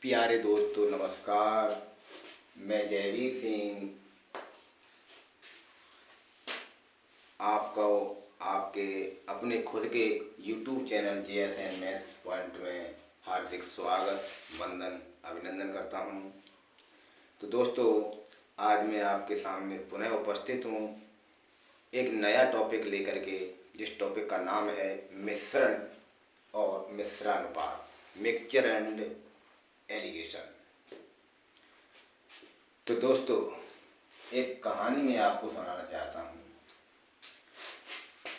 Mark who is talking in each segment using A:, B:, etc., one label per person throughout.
A: प्यारे दोस्तों नमस्कार। मैं जयवीर सिंह आपको आपके अपने खुद के YouTube channel JSN maths point में हार्दिक स्वागत, वंदन, अभिनंदन करता हूँ। तो दोस्तों, आज मैं आपके सामने पुनः उपस्थित हूँ एक नया टॉपिक लेकर के, जिस टॉपिक का नाम है मिश्रण और मिश्रानुपात, मिक्सचर एंड एलिगेशन। तो दोस्तों, एक कहानी मैं आपको सुनाना चाहता हूँ।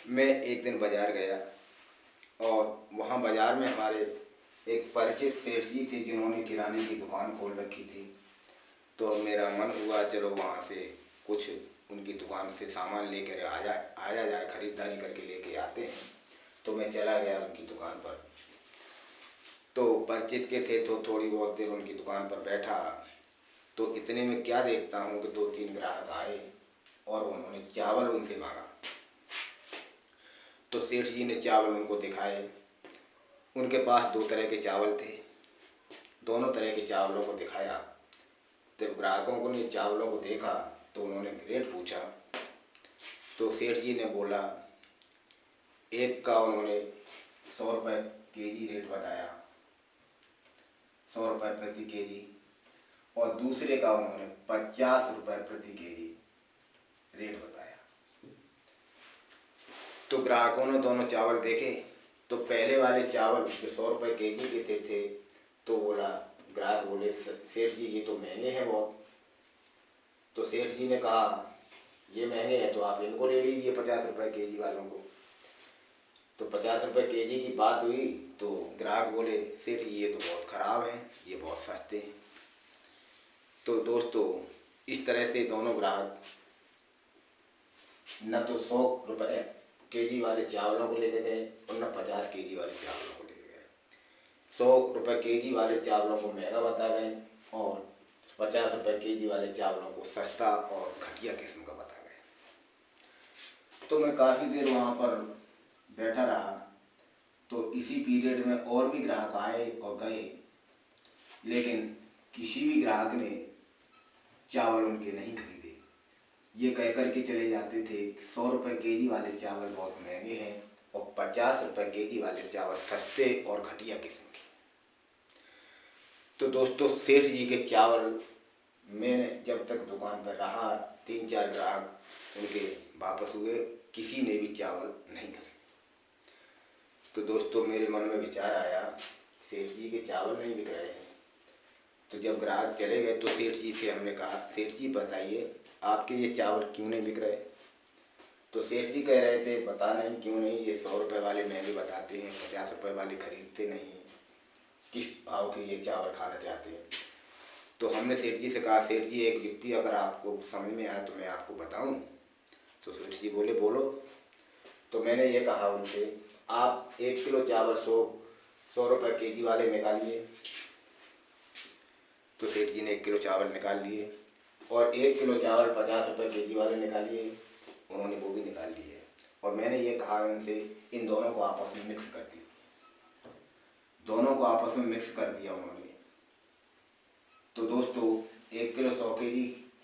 A: मैं एक दिन बाज़ार गया और वहाँ बाज़ार में हमारे एक परिचित सेठ जी थे जिन्होंने किराने की दुकान खोल रखी थी। तो मेरा मन हुआ चलो वहाँ से कुछ उनकी दुकान से सामान लेकर आया जाए, ख़रीदारी करके लेके आते हैं। तो मैं चला गया उनकी दुकान पर। तो परिचित के थे तो थोड़ी बहुत देर उनकी दुकान पर बैठा। तो इतने में क्या देखता हूँ कि 2-3 ग्राहक आए और उन्होंने चावल उनसे मांगा। तो सेठ जी ने चावल उनको दिखाए। उनके पास 2 तरह के चावल थे। दोनों तरह के चावलों को दिखाया। जब ग्राहकों को ने चावलों को देखा तो उन्होंने रेट पूछा। तो सेठ जी ने बोला, एक का उन्होंने 100 रुपये केजी रेट बताया, 100 रुपये प्रति केजी, और दूसरे का उन्होंने 50 रुपये प्रति केजी रेट बताया। तो ग्राहकों ने दोनों चावल देखे। तो पहले वाले चावल जो 100 रुपये केजी के थे तो बोला, ग्राहक बोले, सेठ जी ये तो महंगे हैं बहुत। तो सेठ जी ने कहा, ये महंगे हैं तो आप इनको ले लीजिए 50 रुपये केजी वालों को। तो 50 रुपये केजी की बात हुई तो ग्राहक बोले, सेठ जी ये तो बहुत ख़राब हैं, ये बहुत सस्ते हैं। तो दोस्तों, इस तरह से दोनों ग्राहक न तो 100 रुपये केजी वाले चावलों को लेके गए और न 50 केजी वाले चावलों को लेके गए। 100 रुपये केजी वाले चावलों को महंगा बता गए और 50 रुपये केजी वाले चावलों को सस्ता और घटिया किस्म का बता गए। तो मैं काफ़ी देर वहाँ पर बैठा रहा। तो इसी पीरियड में और भी ग्राहक आए और गए, लेकिन किसी भी ग्राहक ने चावल उनके नहीं खरीदे। ये कह कर के चले जाते थे 100 रुपये केजी वाले चावल बहुत महंगे हैं और 50 रुपये केजी वाले चावल सस्ते और घटिया किस्म के। तो दोस्तों, सेठ जी के चावल में जब तक दुकान पर रहा, 3-4 ग्राहक उनके वापस हुए, किसी ने भी चावल नहीं खरीदे। तो दोस्तों, मेरे मन में विचार आया, सेठ जी के चावल नहीं बिक रहे हैं। तो जब ग्राहक चले गए तो सेठ जी से हमने कहा, सेठ जी बताइए आपके ये चावल क्यों नहीं बिक रहे। तो सेठ जी कह रहे थे, पता नहीं क्यों नहीं, ये 100 रुपये वाले महंगे बताते हैं, 50 रुपये वाले खरीदते नहीं, किस भाव के ये चावल खाना चाहते हैं। तो हमने सेठ जी से कहा, सेठ जी एक युक्ति अगर आपको समझ में आए तो मैं आपको बताऊं। तो सेठ जी बोले, बोलो। तो मैंने ये कहा उनसे, आप 1 किलो चावल 100 रुपये केजी वाले निकालिए। तो सेठ जी ने 1 किलो चावल निकाल लिए और 1 किलो चावल 50 रुपये केजी वाले निकालिए। उन्होंने वो भी निकाल लिए और मैंने ये कहा उनसे, इन दोनों को आपस में मिक्स कर दिया। दोनों को आपस में मिक्स कर दिया उन्होंने। तो दोस्तों, 1 किलो 100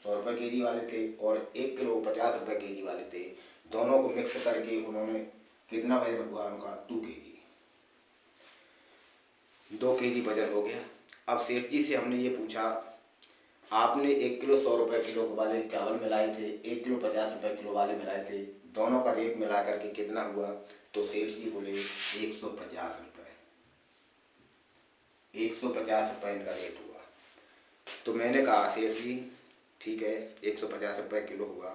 A: रुपये केजी वाले थे और 1 किलो 50 रुपये केजी वाले थे। दोनों को मिक्स करके उन्होंने कितना वजन हुआ उनका, 2 केजी, 2 केजी वजन हो गया। अब सेठ जी से हमने ये पूछा, आपने 1 किलो 100 रुपये किलो वाले चावल मिलाए थे, 1 किलो 50 रुपये किलो वाले मिलाए थे, दोनों का रेट मिला करके कितना हुआ। तो सेठ जी बोले 150 रुपये, 150 रुपये इनका रेट हुआ। तो मैंने कहा, सेठ जी ठीक है, 150 रुपये किलो हुआ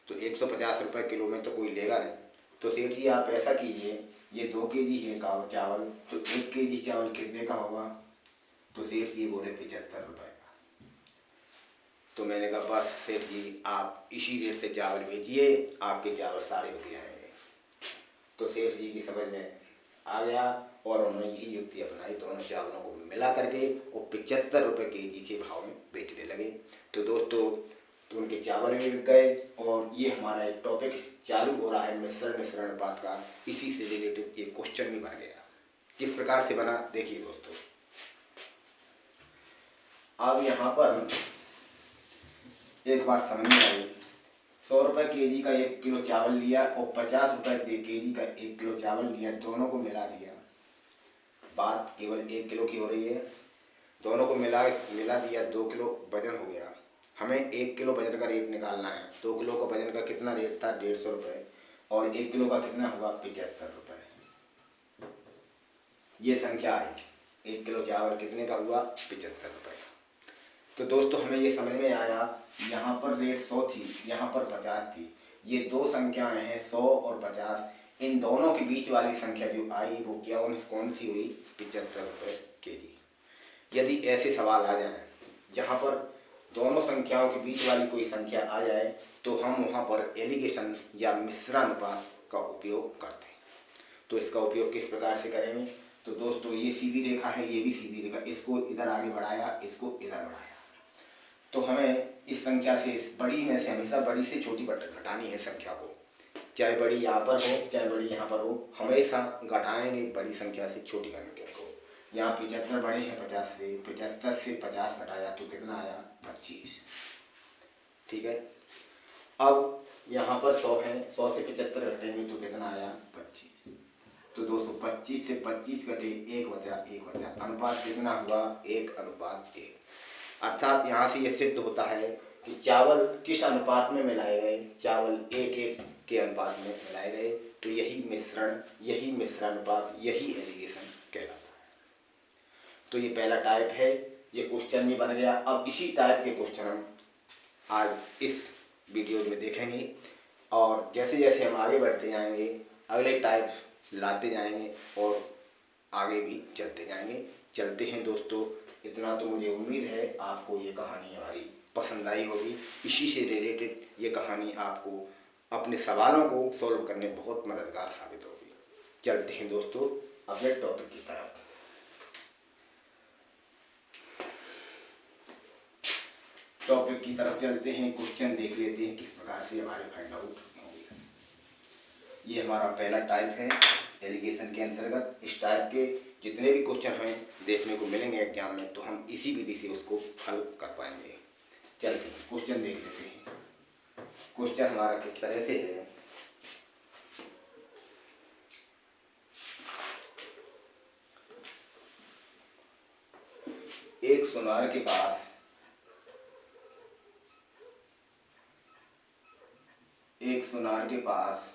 A: तो 150 रुपये किलो में तो कोई लेगा नहीं। तो सेठ जी आप ऐसा कीजिए, ये 2 केजी है चावल, तो 1 केजी चावल कितने का होगा। तो सेठ जी बोले 75 रुपये का। तो मैंने कहा, बस सेठ जी आप इसी रेट से चावल बेचिए, आपके चावल सारे बिक जाएंगे। तो सेठ जी की समझ में आ गया और उन्होंने यही युक्ति अपनाई, दोनों चावलों को मिला करके वो 75 रुपये केजी के भाव में बेचने लगे। तो दोस्तों, तो उनके चावल भी बिक गए और ये हमारा एक टॉपिक चालू हो रहा है मिश्रण का। इसी से रिलेटेड एक क्वेश्चन भी बन गया। किस प्रकार से बना, देखिए दोस्तों। अब यहाँ पर एक बात समझ में आई, 100 रुपये केजी का 1 किलो चावल लिया और 50 रुपये केजी का 1 किलो चावल लिया, दोनों को मिला दिया। बात केवल 1 किलो की हो रही है, दोनों को मिला दिया, 2 किलो वजन हो गया। हमें 1 किलो वजन का रेट निकालना है। 2 किलो का वजन का कितना रेट था, 150 रुपये, और 1 किलो का कितना हुआ, 75 रुपये। ये संख्या आई। 1 किलो चावल कितने का हुआ, 75 रुपये। तो दोस्तों हमें ये समझ में आया, यहाँ पर रेट 100 थी, यहाँ पर 50 थी। ये दो संख्याएं हैं 100 और 50। इन दोनों के बीच वाली संख्या जो आई वो क्या कौन सी हुई, 75 रुपये केजी। यदि ऐसे सवाल आ जाएं जहाँ पर दोनों संख्याओं के बीच वाली कोई संख्या आ जाए तो हम वहाँ पर एलिगेशन या मिश्रानुपात का उपयोग करते हैं। तो इसका उपयोग किस प्रकार से करेंगे, तो दोस्तों ये सीधी रेखा है, ये भी सीधी रेखा, इसको इधर आगे बढ़ाया, इसको इधर बढ़ाया, तो हमें इस संख्या से, इस बड़ी में से हमेशा बड़ी से छोटी घटानी है संख्या को। चाहे बड़ी यहाँ पर हो चाहे बड़ी यहाँ पर हो, हमेशा घटाएंगे बड़ी संख्या से छोटी संख्या को। यहाँ 75 बड़े हैं 50 से, 75 से 50 घटाया तो कितना आया, 25। ठीक है। अब यहाँ पर 100 है, 100 से 75 घटेंगे तो कितना आया, 25। तो 225 से 25 घटे, 1 बचा, 1 बचा। अनुपात कितना हुआ, 1:1। अर्थात यहाँ से यह सिद्ध होता है कि चावल किस अनुपात में मिलाए गए, चावल 1:1 के अनुपात में मिलाए गए। तो यही मिश्रण, यही मिश्रानुपात, यही एलिगेशन कहलाता है। तो ये पहला टाइप है, ये क्वेश्चन भी बन गया। अब इसी टाइप के क्वेश्चन हम आज इस वीडियो में देखेंगे, और जैसे जैसे हम आगे बढ़ते जाएंगे अगले टाइप लाते जाएंगे और आगे भी चलते जाएंगे। चलते हैं दोस्तों। इतना तो मुझे उम्मीद है आपको ये कहानी हमारी पसंद आई होगी। इसी से रिलेटेड ये कहानी आपको अपने सवालों को सॉल्व करने बहुत मददगार साबित होगी। चलते हैं दोस्तों अपने टॉपिक की तरफ। टॉपिक की तरफ चलते हैं, क्वेश्चन देख लेते हैं किस प्रकार से हमारे फाइंड आउट होंगे। ये हमारा पहला टाइप है एलिगेशन के अंतर्गत। इस टाइप के जितने भी क्वेश्चन हैं देखने को मिलेंगे एग्जाम में, तो हम इसी विधि से उसको हल कर पाएंगे। चलते हैं क्वेश्चन देख लेते हैं। क्वेश्चन हमारा किस तरह से है, एक सुनार के पास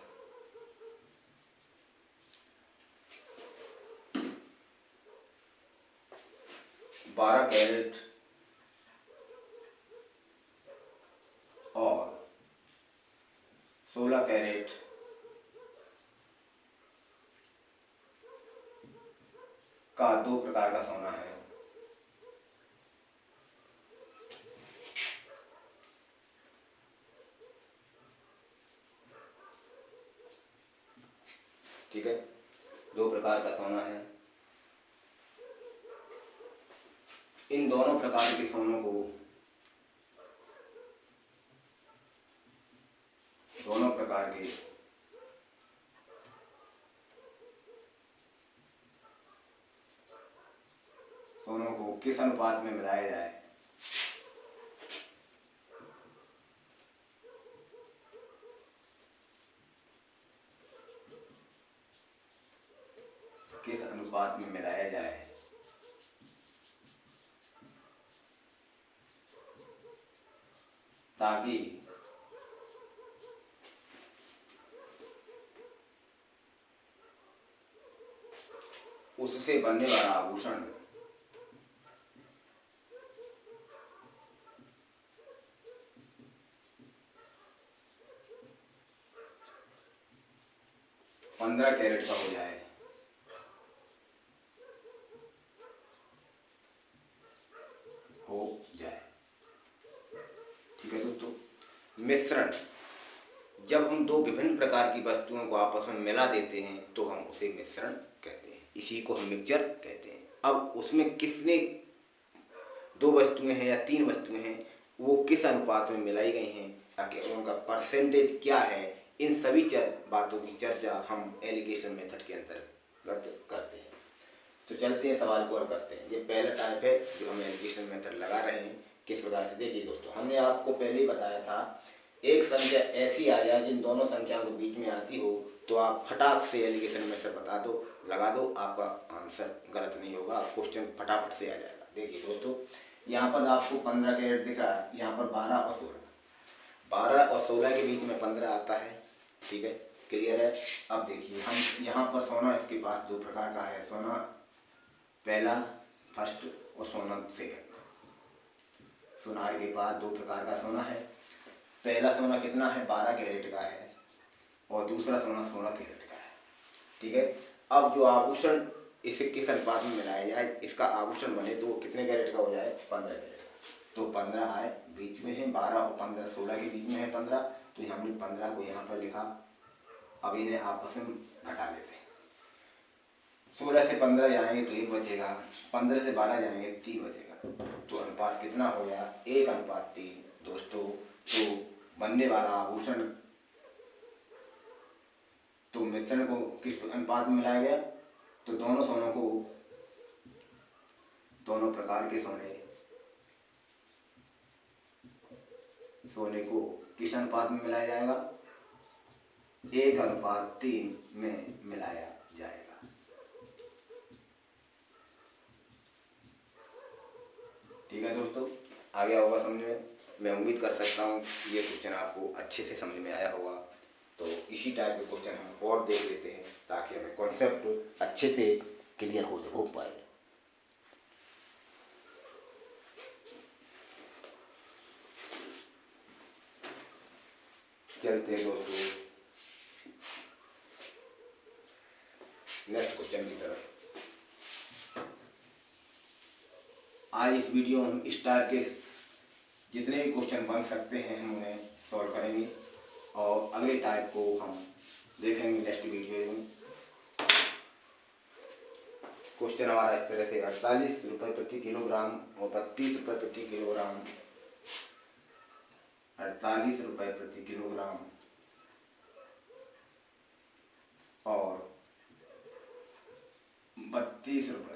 A: 12 कैरेट और 16 कैरेट का 2 प्रकार का सोना है। ठीक है, 2 प्रकार का सोना है। इन दोनों प्रकार के सोनों को, दोनों प्रकार के सोनों को किस अनुपात में मिलाया जाए, किस अनुपात में मिलाया जाए ताकि उससे बनने वाला आभूषण पंद्रह कैरेट का हो जाए। ठीक है दोस्तों, मिश्रण, जब हम दो विभिन्न प्रकार की वस्तुओं को आपस में मिला देते हैं तो हम उसे मिश्रण कहते हैं। इसी को हम मिक्सचर कहते हैं। अब उसमें किसने, 2 वस्तुएं हैं या 3 वस्तुएं हैं, वो किस अनुपात में मिलाई गई हैं, ताकि उनका परसेंटेज क्या है, इन सभी बातों की चर्चा हम एलिगेशन मेथड के अंतर्गत करते हैं। तो तो चलते हैं सवाल को हल करते हैं। ये पहला टाइप है जो हम एलिगेशन मेथड लगा रहे हैं। किस प्रकार से, देखिए दोस्तों, हमने आपको पहले ही बताया था, एक संख्या ऐसी आ जाए जिन दोनों संख्याओं के बीच में आती हो तो आप फटाक से एलिगेशन मेथड बता दो, लगा दो, आपका आंसर गलत नहीं होगा, क्वेश्चन फटाफट से आ जाएगा। देखिए दोस्तों, यहाँ पर आपको 15 कैरेट दिख रहा है, यहाँ पर 12 और 16, 12 और 16 के बीच में 15 आता है। ठीक है, क्लियर है। अब देखिए, हम यहाँ पर सोना इसके पास दो प्रकार का है, सोना पहला फर्स्ट और सोना सेकंड। सोनार के पास दो प्रकार का सोना है। पहला सोना कितना है, 12 कैरेट का है, और दूसरा सोना 16 कैरेट का है। ठीक है, अब जो आभूषण इसे किस अनुपात में मिलाया जाए, इसका आभूषण बने तो वो कितने कैरेट का हो जाए, 15 कैरेट का। तो 15 आए, बीच में है 12 और 15, 16 के बीच में है 15, तो हमने 15 को यहाँ पर लिखा। अब इन्हें आपस में घटा लेते हैं। 16 से 15 जाएंगे तो 1 बचेगा, 15 से 12 जाएंगे 3 बचेगा। तो अनुपात कितना हो गया, 1:3 दोस्तों। तो बनने वाला आभूषण, तो मिश्रण को किस अनुपात में मिलाया गया, तो दोनों सोनों को, दोनों प्रकार के सोने को किस अनुपात में मिलाया जाएगा, 1:3 में मिलाया जाएगा। ठीक है दोस्तों, आ गया होगा समझ में। मैं उम्मीद कर सकता हूँ ये क्वेश्चन आपको अच्छे से समझ में आया होगा। तो इसी टाइप के क्वेश्चन हम और देख लेते हैं ताकि हमें कॉन्सेप्ट अच्छे से क्लियर हो पाए। चलते हैं दोस्तों नेक्स्ट क्वेश्चन की तरफ। आज इस वीडियो में हम इस टाइप के जितने भी क्वेश्चन बन सकते हैं हम उन्हें सॉल्व करेंगे, और अगले टाइप को हम देखेंगे नेक्स्ट वीडियो में। क्वेश्चन हमारा इस तरह से, 48 रुपये प्रति किलोग्राम और 32 रुपये प्रति किलोग्राम, 48 रुपये प्रति किलोग्राम और 32 रुपये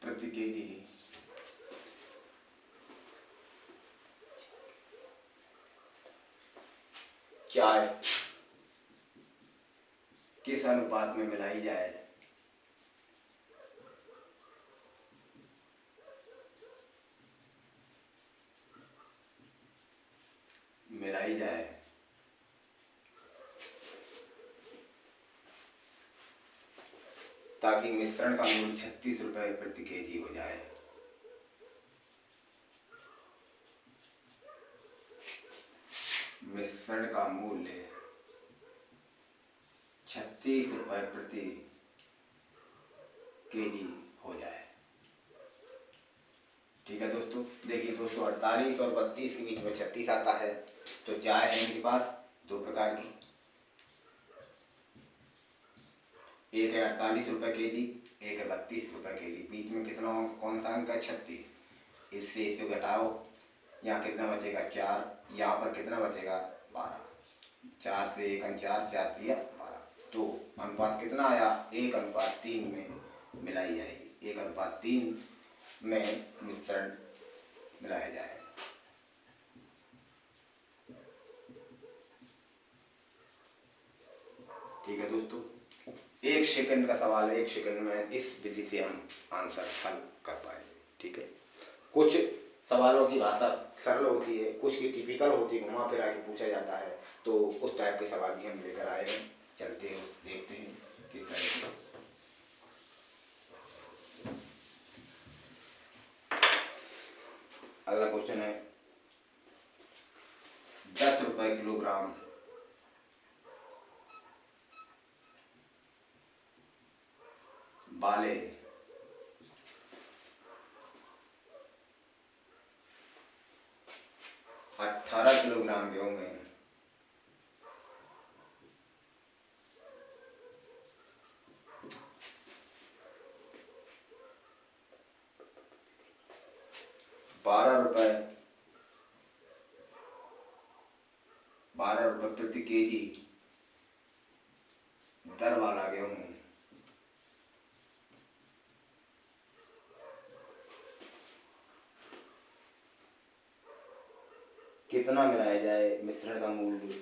A: प्रति केजी चाय किस अनुपात में मिलाई जाए, ताकि मिश्रण का मूल्य 36 रुपये प्रति केजी हो जाए। मिश्रण का मूल्य 36 रुपये प्रति केजी हो जाए। ठीक है दोस्तों, देखिए दोस्तों, 48 और 32 के बीच में 36 आता है। तो चाय है इनके पास दो प्रकार की, एक है 48 रुपये केजी, एक है 32 रुपये केजी। बीच में कितना, कौन सा अंक है, 36। इससे इसे घटाओ, यहाँ कितना बचेगा, 4। यहाँ पर कितना बचेगा, 12। 4 से 1 अंक 4, 4 दिया 12। तो अनुपात कितना आया, 1:3 में मिलाई जाएगी। 1:3 में मिश्रण मिलाया जाएगा। ठीक है दोस्तों, 1 सेकंड का सवाल है, 1 सेकंड में इस विधि से हम आंसर हल कर पाएंगे। ठीक है, कुछ सवालों की भाषा सरल होती है, कुछ की टिपिकल होती है, घुमा फिरा के पूछा जाता है, तो उस टाइप के सवाल भी हम लेकर आए हैं। चलते हैं, देखते हैं किस तरह से। अगला क्वेश्चन है, 10 रुपये किलोग्राम वाले 18 किलोग्राम गेहूं में 12 रुपये प्रति केजी दर वाला गेहूं कितना मिलाया जाए मिश्रण का मूल्य।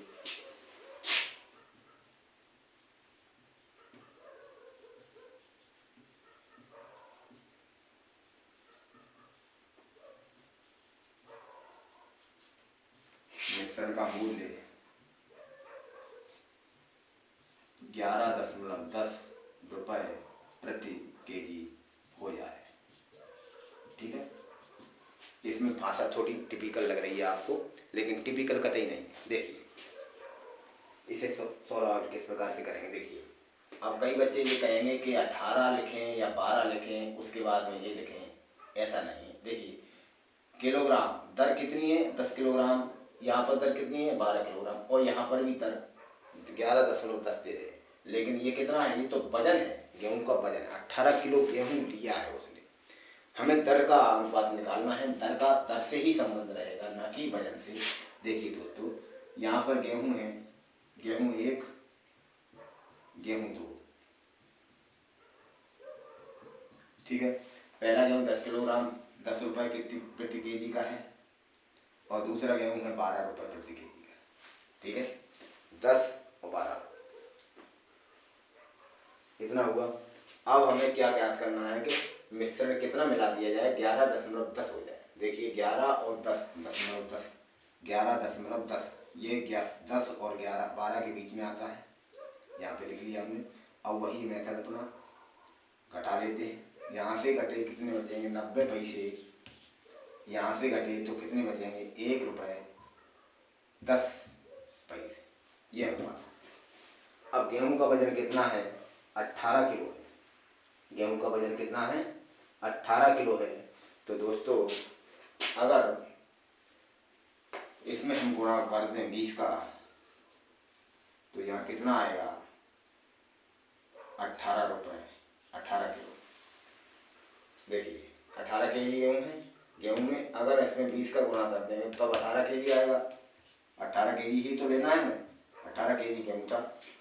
A: मिश्रण का मूल्य 11.10 रुपये प्रति केजी हो जाए। ठीक है, इसमें भाषा थोड़ी टिपिकल लग रही है आपको, लेकिन टिपिकल कतई नहीं। देखिए इसे सॉल्व आउट किस प्रकार से करेंगे। देखिए अब कई बच्चे ये कहेंगे कि 18 लिखें या 12 लिखें उसके बाद में ये लिखें, ऐसा नहीं है। देखिए किलोग्राम दर कितनी है, 10 किलोग्राम, यहाँ पर दर कितनी है 12 किलोग्राम, और यहाँ पर भी दर 11.10 दे रहे हैं, लेकिन ये कितना है, ये तो वजन है, गेहूं का वजन 18 किलो गेहूं लिया है उसने। हमें दर का अनुपात निकालना है, दर से ही संबंध रहेगा, ना कि वजन से। देखिए दोस्तों यहाँ पर गेहूं है, गेहूं 1, गेहूं 2, ठीक है। पहला गेहूं 10 किलोग्राम 10 रुपये प्रति केजी का है, और दूसरा गेहूं है 12 रुपये प्रति केजी का। ठीक है, 10 और 12 इतना हुआ। अब हमें क्या ज्ञात करना है कि मिश्रण कितना मिला दिया जाए, 11.10 हो जाए। देखिए 11 और 10.10, 11.10, ये 10 और 11 12 के बीच में आता है, यहाँ पे लिख लिया हमने। अब वही मेथड अपना घटा लेते हैं। यहाँ से घटे कितने बचेंगे, 90 पैसे, यहाँ से घटे तो कितने बचेंगे, 1 रुपये 10 पैसे, ये हुआ। अब गेहूं का वजन कितना है, 18 किलो है। गेहूं का वजन कितना है, 18 किलो है। तो दोस्तों अगर इसमें हम गुणा कर दें 20 का, तो यहाँ कितना आएगा, 18 रुपये 18 किलो। देखिए 18 केजी गेहूँ है, गेहूँ में अगर इसमें 20 का गुणा कर देंगे तब 18 केजी आएगा। 18 केजी ही तो लेना है हमें, 18 केजी गेहूँ था।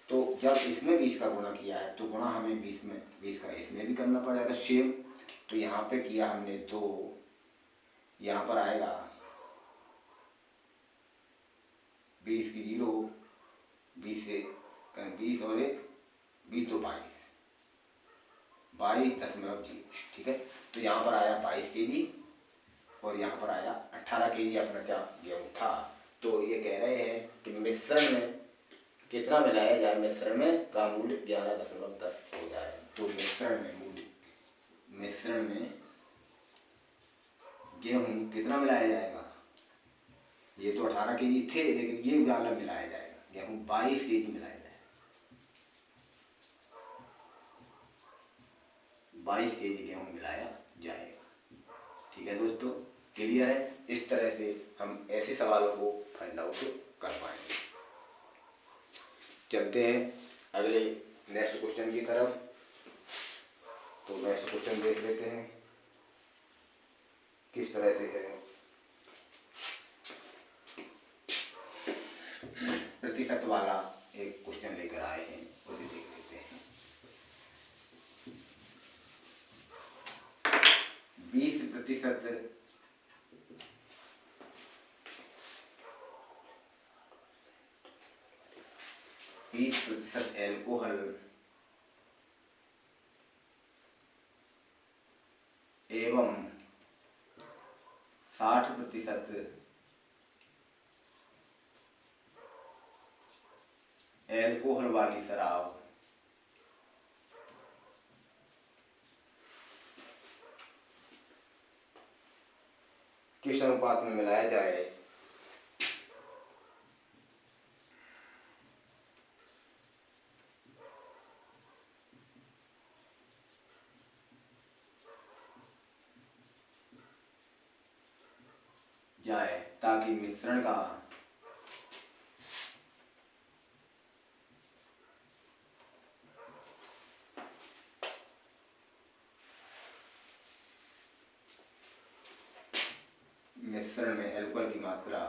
A: तो जब इसमें 20 का गुणा किया है तो गुणा हमें 20 का इसमें भी करना पड़ेगा सेम। तो यहाँ पे किया हमने 2, यहाँ पर आएगा 20 की 0, 20 से 20 और 1 20 2 22.0। ठीक है, तो यहाँ पर आया 22 केजी और यहाँ पर आया 18 केजी अपना गेहूँ था। तो ये कह रहे हैं कि मिश्रण में कितना मिलाया जाए, मिश्रण में का मूल्य 11.10 हो जाए। तो मिश्रण में गेहूँ कितना मिलाया जाएगा, ये तो 18 केजी थे, लेकिन ये वाला मिलाया जाएगा, गेहूँ 22 केजी मिलाया जाएगा, 22 केजी गेहूँ मिलाया जाएगा। ठीक है दोस्तों, क्लियर है। इस तरह से हम ऐसे सवालों को फाइंड आउट कर पाएंगे। चलते हैं अगले नेक्स्ट क्वेश्चन की तरफ। तो नेक्स्ट क्वेश्चन देख लेते हैं किस तरह से है। प्रतिशत वाला एक क्वेश्चन लेकर आए हैं, उसे देख लेते हैं। 20% 20% एल्कोहल एवं 60% एल्कोहल वाली शराब किस अनुपात में मिलाया जाए ताकि मिश्रण का मिश्रण में एल्कोहल की मात्रा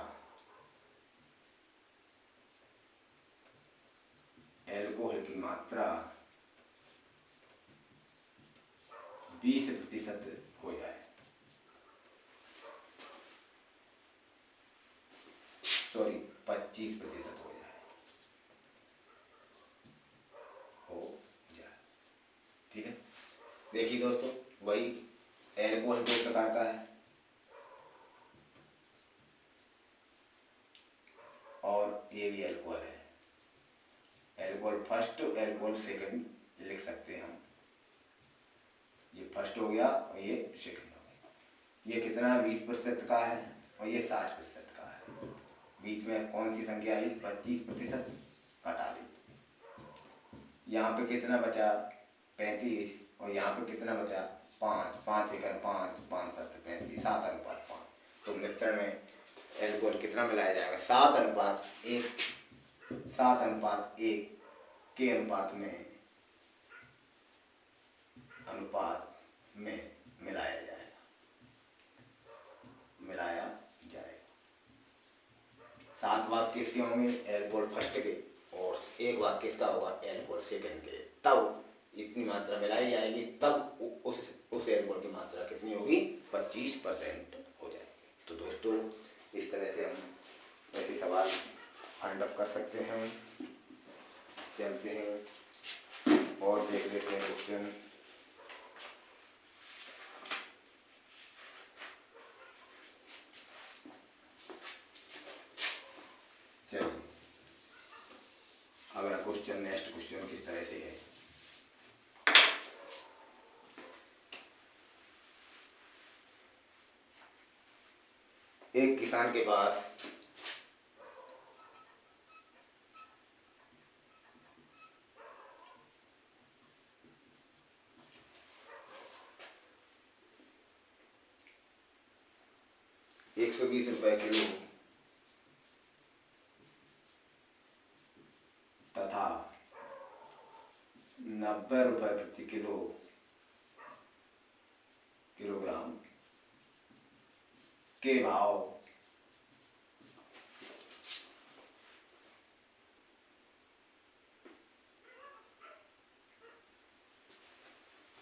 A: 20% हो जाए। सॉरी 25% हो जाए। ठीक है, देखिए दोस्तों, वही एल्कोहल 2 प्रकार का है और ये भी एल्कोहल है। एल्कोहल फर्स्ट, एल्कोहल सेकंड लिख सकते हैं हम। ये फर्स्ट हो गया और ये सेकंड हो गया। ये कितना है? 20% का है और ये 60% का है। बीच में कौन सी संख्या आई? 25%, घटा ली। यहाँ पे कितना बचा? 35। और यहाँ पे कितना बचा? 5। 5 एकड़ 5, 5 7 35, 7:5। तो मिश्रण में एल्कोहल कितना मिलाया जाएगा? 7:1, 7:1 के अनुपात में मिलाया जाएगा। 7 भाग किसके होंगे? एल्कोहल फर्स्ट के, और 1 भाग किसका होगा? एल्कोहल सेकंड के। तब इतनी मात्रा मिलाई जाएगी, तब उस एल्कोहल की मात्रा कितनी होगी? 25% हो जाएगी। तो दोस्तों, इस तरह से हम ऐसे सवाल फाइंड अप कर सकते हैं। चलते हैं और देख लेते हैं क्वेश्चन। चलिए, अगला क्वेश्चन, नेक्स्ट क्वेश्चन किस तरह से है? एक किसान के पास ₹120 किलो तथा ₹90 प्रति किलोग्राम के भाव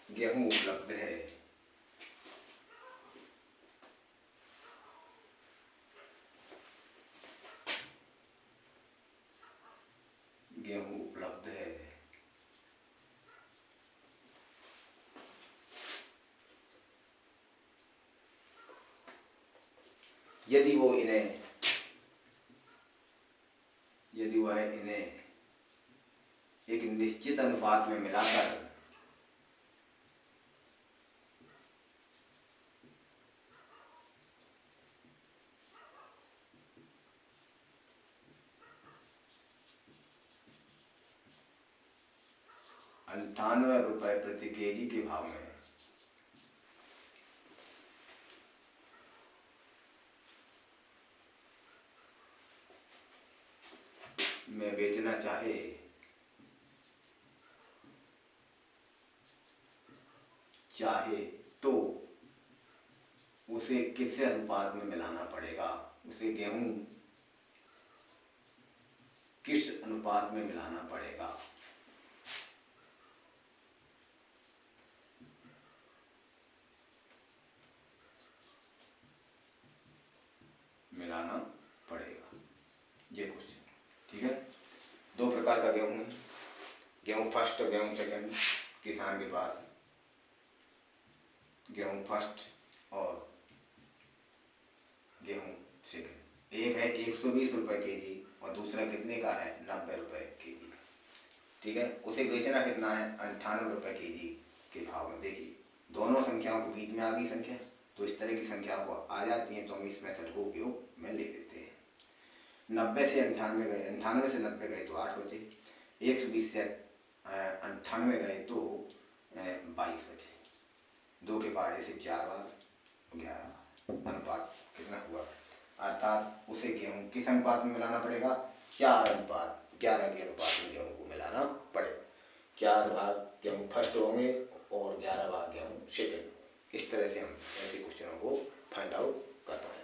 A: गेहूं उपलब्ध है। गेहूं उपलब्ध है। यदि वह इन्हें एक निश्चित अनुपात में मिलाकर ₹98 प्रति केजी के भाव में बेचना चाहे तो उसे किस अनुपात में मिलाना पड़ेगा? उसे गेहूं किस अनुपात में मिलाना पड़ेगा? मिलाना पड़ेगा, ये क्वेश्चन। ठीक है, 2 प्रकार का गेहूं है, गेहूं फर्स्ट और गेहूं सेकंड। किसान के पास गेहूं फर्स्ट और गेहूं सेकंड। एक है ₹120 केजी और दूसरा कितने का है? ₹90 केजी का। ठीक है, उसे बेचना कितना है? ₹98 केजी के भाव में। देखिए, दोनों संख्याओं के बीच में आ गई संख्या, तो इस तरह की संख्याओं को आ जाती हैं तो हम इस मेथड को उपयोग में ले लेते हैं। 90 से 98 गए, 98 से 90 गए तो 8 बचे। 120 से 98 गए तो 22 बचे। 2 के पहाड़े से 4 बार 11। अनुपात कितना हुआ? अर्थात उसे गेहूं किस अनुपात में मिलाना पड़ेगा? 4:11 के अनुपात में गेहूं को मिलाना पड़ेगा। 4 भाग गेहूं फर्स्ट होंगे और 11 भाग गेहूं सेकंड। इस तरह से हम ऐसे क्वेश्चनों को फाइंड आउट कर पाएंगे।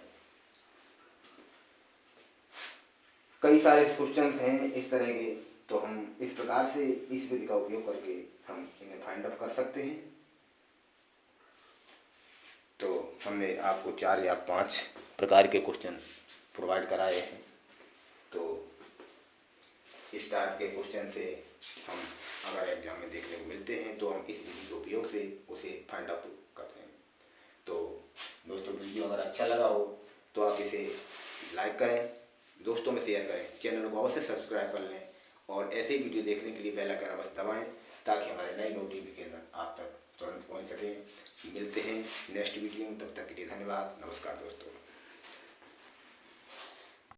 A: कई सारे क्वेश्चंस हैं इस तरह के, तो हम इस प्रकार से इस विधि का उपयोग करके हम इन्हें फाइंड आउट कर सकते हैं। तो हमने आपको 4 या 5 प्रकार के क्वेश्चन प्रोवाइड कराए हैं। इस टाइप के क्वेश्चन से हम अगर एग्जाम में देखने को मिलते हैं तो हम इस विधि के उपयोग से उसे फाइंड आउट करते हैं। तो दोस्तों वीडियो अगर अच्छा लगा हो तो आप इसे लाइक करें, दोस्तों में शेयर करें, चैनल को अवश्य सब्सक्राइब कर लें और ऐसे ही वीडियो देखने के लिए बेल आइकन अवश्य दबाएं ताकि हमारे नए नोटिफिकेशन आप तक तुरंत पहुंच सकें। मिलते हैं नेक्स्ट वीडियो में, तब तक के लिए धन्यवाद। नमस्कार दोस्तों।